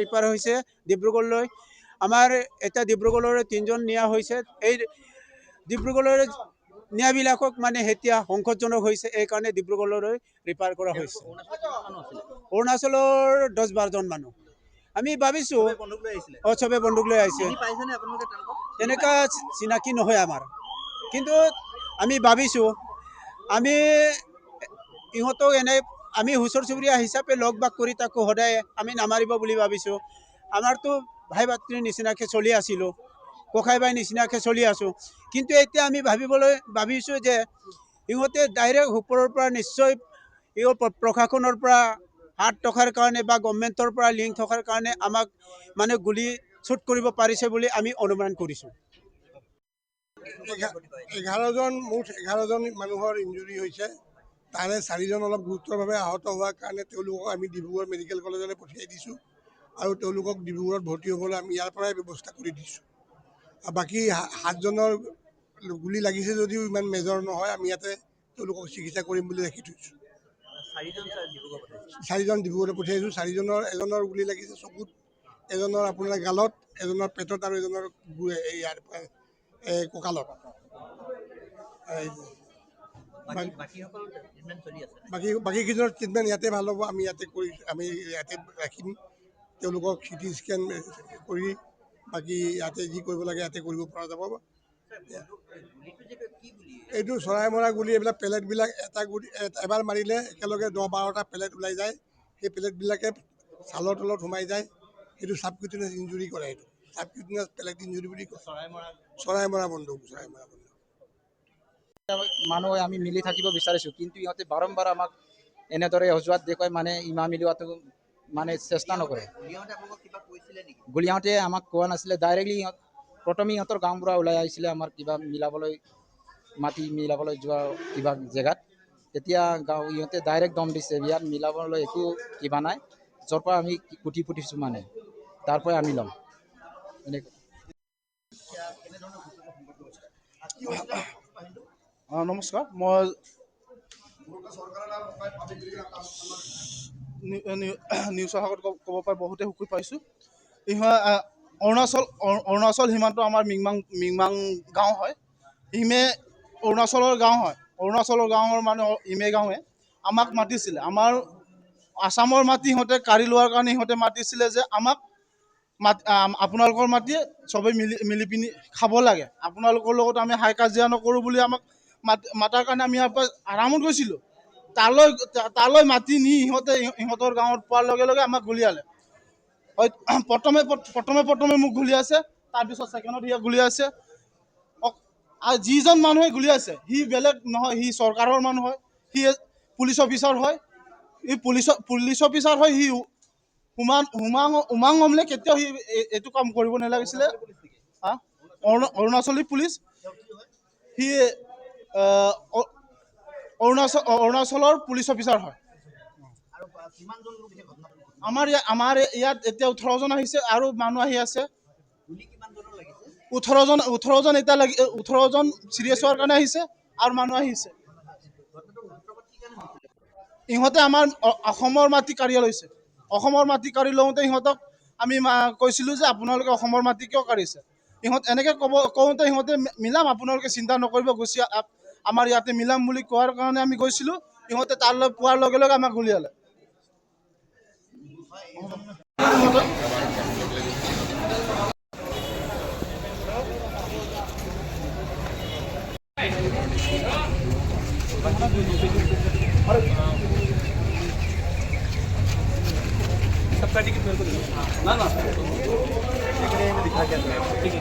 ৰিপাৰ হৈছে ডিব্ৰুগড়লৈ। আমাৰ এতিয়া ডিব্ৰুগড়লৈ 3জন নিয়া হৈছে। এই ডিব্ৰুগড়লৈ নিয়াবিলাকক মানে এতিয়া সংকটজনক হৈছে, এইকাৰণে ডিব্ৰুগড়লৈ ৰিপাৰ কৰা হৈছে। অৰুণাচলৰ 10-12জন মানুহ। আমি ভাবিছোঁ চবে বন্দুক লৈ আহিছে, তেনেকুৱা চিনাকি নহয় আমাৰ, কিন্তু আমি ভাবিছোঁ আমি ইহঁতক এনে আমি ওচৰ চুবুৰীয়া হিচাপে লগ বাগ কৰি তাকো সদায় আমি নামাৰিব বুলি ভাবিছোঁ। আমাৰতো ভাই ভাতৃৰ নিচিনাকৈ চলি আছিলোঁ, ককাই ভাই নিচিনাকৈ চলি আছোঁ, কিন্তু এতিয়া আমি ভাবিছোঁ যে ইহঁতে ডাইৰেক্ট ওপৰৰ পৰা নিশ্চয় প্ৰশাসনৰ পৰা হাত থকাৰ কাৰণে বা গভৰ্ণমেণ্টৰ পৰা লিংক থকাৰ কাৰণে আমাক মানে গুলি শ্বুট কৰিব পাৰিছে বুলি আমি অনুমান কৰিছোঁ। 11জন মানুহৰ ইঞ্জুৰি হৈছে, তাৰে 4জন অলপ গুৰুতৰভাৱে আহত হোৱাৰ কাৰণে তেওঁলোকক আমি ডিব্ৰুগড় মেডিকেল কলেজলৈ পঠিয়াই দিছোঁ আৰু তেওঁলোকক ডিব্ৰুগড়ত ভৰ্তি হ'বলৈ আমি ইয়াৰ পৰাই ব্যৱস্থা কৰি দিছোঁ। বাকী 7জনৰ গুলি লাগিছে যদিও ইমান মেজৰ নহয়, আমি ইয়াতে তেওঁলোকক চিকিৎসা কৰিম বুলি ৰাখি থৈছোঁ। 4জন ডিব্ৰুগড়লৈ পঠিয়াইছোঁ। 4জনৰ এজনৰ গুলি লাগিছে চকুত, এজনৰ আপোনাৰ গালত, এজনৰ পেটত আৰু এজনৰ কঁকালত। বাকীকেইজনৰ ট্ৰিটমেণ্ট ইয়াতে ভাল হ'ব, আমি ইয়াতে ৰাখিম। তেওঁলোকক CT স্কেন কৰি বাকী ইয়াতে যি কৰিব লাগে ইয়াতে কৰিব পৰা যাব। এইটো চৰাই মৰা গুলি, এইবিলাক পেলেটবিলাক এবাৰ মাৰিলে একেলগে 10-12টা পেলেট ওলাই যায়। সেই পেলেটবিলাকে ছালৰ তলত সোমাই যায়, সেইটো ছাবকিউটেনিয়াছ ইঞ্জুৰি কৰে। এইটো ছাবকিউটেনিয়াছ পেলেট ইঞ্জুৰি বুলি কয়। চৰাই মৰা বন্দুক। মানুহ আমি মিলি থাকিব বিচাৰিছোঁ, কিন্তু ইহঁতে বাৰম্বাৰ আমাক এনেদৰে অজুহাত দেখুৱাই মানে ইমা মিলোৱাটো মানে চেষ্টা নকৰে। গুলিয়াওঁতে আমাক কোৱা নাছিলে, ডাইৰেক্টলি প্ৰথমে ইহঁতৰ গাঁওবুঢ়া ওলাই আহিছিলে আমাৰ কিবা মাটি মিলাবলৈ যোৱা কিবা জেগাত। তেতিয়া ইহঁতে ডাইৰেক্ট দম দিছে, ইয়াত মিলাবলৈ একো কিবা নাই, য'ৰ পৰা আমি কুটি ফুটিছোঁ মানে তাৰ পৰাই আমি ল'ম এনেকৈ। নমস্কাৰ, মই নিউজৰ আগত ক'ব পাৰি বহুতে সুখী পাইছোঁ। অৰুণাচল সীমান্ত আমাৰ মিংমাং গাঁও হয়। ইমে অৰুণাচলৰ গাঁও হয়। অৰুণাচলৰ গাঁৱৰ মানে ইমে গাঁৱে আমাক মাতিছিলে। আমাৰ আছামৰ মাটি সিহঁতে কাঢ়ি লোৱাৰ কাৰণে সিহঁতে মাতিছিলে যে আমাক আপোনালোকৰ মাটি চবেই মিলি পিনি খাব লাগে, আপোনালোকৰ লগত আমি হাই কাজিয়া নকৰোঁ বুলি আমাক মাতাৰ কাৰণে আমি ইয়াৰ পৰা আৰামত গৈছিলোঁ। তালৈ মাতি নি ইহঁতৰ গাঁৱত পোৱাৰ লগে লগে আমাক গুলিয়ালে। প্ৰথমে মোক গুলিয়াইছে, তাৰপিছত ছেকেণ্ডত ইয়াক গুলিয়াইছে। আৰু যিজন মানুহে গুলিয়াইছে সি বেলেগ নহয়, সি চৰকাৰৰ মানুহ হয়, সি পুলিচ অফিচাৰ হয়। সি পুলিচ অফিচাৰ হয়, সি উমাং অমলে কেতিয়াও সি এইটো কাম কৰিব নালাগিছিলে। অৰুণাচলী পুলিচ, সি অৰুণাচলৰ পুলিচ অফিচাৰ হয়। আমাৰ ইয়াত এতিয়া 18জন আহিছে আৰু মানুহ আহি আছে। 18জন এতিয়া 18জন চিৰিয়াছ হোৱাৰ কাৰণে আহিছে আৰু মানুহ আহিছে। ইহঁতে আমাৰ অসমৰ মাটি কাঢ়ি লৈছে। অসমৰ মাটি কাঢ়ি লওঁতে ইহঁতক আমি কৈছিলোঁ যে আপোনালোকে অসমৰ মাটি কিয় কাঢ়িছে। এনেকৈ কওঁতে ইহঁতে মিলাম, আপোনালোকে চিন্তা নকৰিব, গুচি আমাৰ ইয়াতে মিলাম বুলি কোৱাৰ কাৰণে আমি গৈছিলোঁ। ইহঁতে তালৈ পোৱাৰ লগে লগে আমাক গুলিয়ালে। सबका टिकट मेरे को दे दो ना ना दिखा क्या ठीक है